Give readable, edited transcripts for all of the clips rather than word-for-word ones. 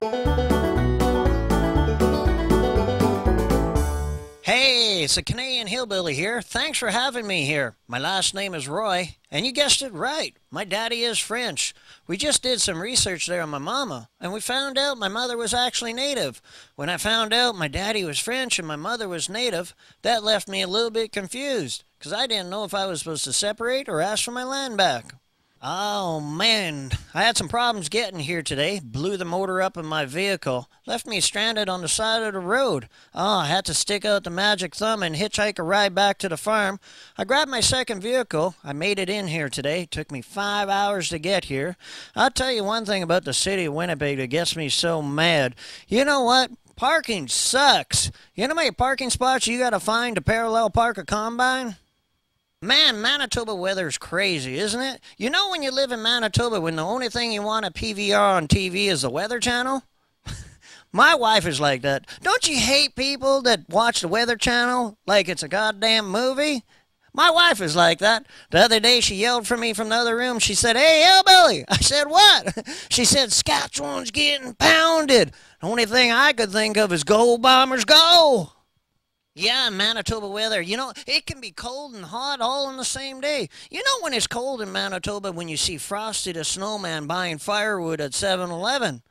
Hey, it's the Canadian Hillbilly here. Thanks for having me here. My last name is Roy, and you guessed it right. My daddy is French. We just did some research there on my mama, and we found out my mother was actually native. When I found out my daddy was French and my mother was native, that left me a little bit confused, because I didn't know if I was supposed to separate or ask for my land back. Oh man, I had some problems getting here today. Blew the motor up in my vehicle. Left me stranded on the side of the road. Oh, I had to stick out the magic thumb and hitchhike a ride back to the farm. I grabbed my second vehicle. I made it in here today. Took me 5 hours to get here. I'll tell you one thing about the city of Winnipeg that gets me so mad. You know what? Parking sucks. You know how many parking spots you gotta find to parallel park a combine? Man, Manitoba weather's crazy, isn't it? You know when you live in Manitoba when the only thing you want to PVR on TV is the Weather Channel? My wife is like that. Don't you hate people that watch the Weather Channel like it's a goddamn movie? My wife is like that. The other day she yelled for me from the other room. She said, "Hey, Hillbilly." I said, "What?" She said, "Saskatchewan's getting pounded." The only thing I could think of is "Go Bombers, go!" Yeah, Manitoba weather. You know, it can be cold and hot all in the same day. You know when it's cold in Manitoba when you see Frosty the Snowman buying firewood at 7-Eleven?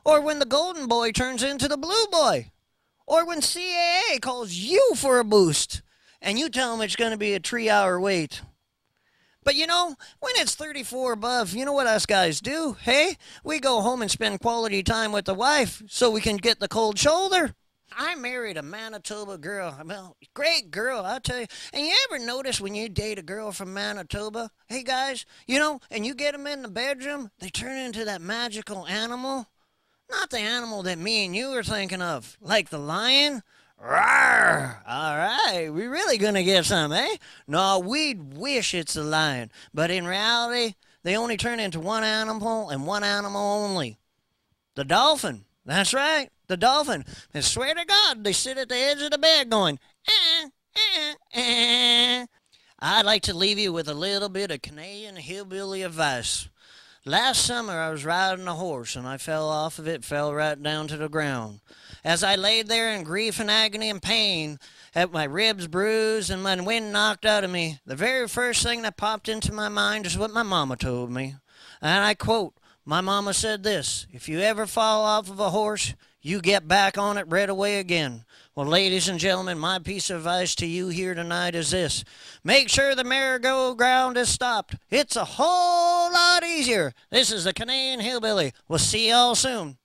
Or when the Golden Boy turns into the Blue Boy? Or when CAA calls you for a boost and you tell them it's going to be a 3-hour wait? But you know, when it's 34 above, you know what us guys do? Hey, we go home and spend quality time with the wife so we can get the cold shoulder. I married a Manitoba girl. Well, great girl, I'll tell you. And you ever notice when you date a girl from Manitoba, hey guys, you know, and you get them in the bedroom, they turn into that magical animal? Not the animal that me and you are thinking of, like the lion. Rawr! All right, we really gonna get some, eh? No, we'd wish it's the lion. But in reality, they only turn into one animal and one animal only. The dolphin. That's right, the dolphin. And swear to God, they sit at the edge of the bed going, eh, eh, eh. I'd like to leave you with a little bit of Canadian hillbilly advice. Last summer I was riding a horse and I fell off of it, fell right down to the ground. As I laid there in grief and agony and pain, had my ribs bruised and my wind knocked out of me, the very first thing that popped into my mind is what my mama told me. And I quote, my mama said this: if you ever fall off of a horse, you get back on it right away again. Well, ladies and gentlemen, my piece of advice to you here tonight is this: make sure the merry-go-round is stopped. It's a whole lot easier. This is the Canadian Hillbilly. We'll see y'all soon.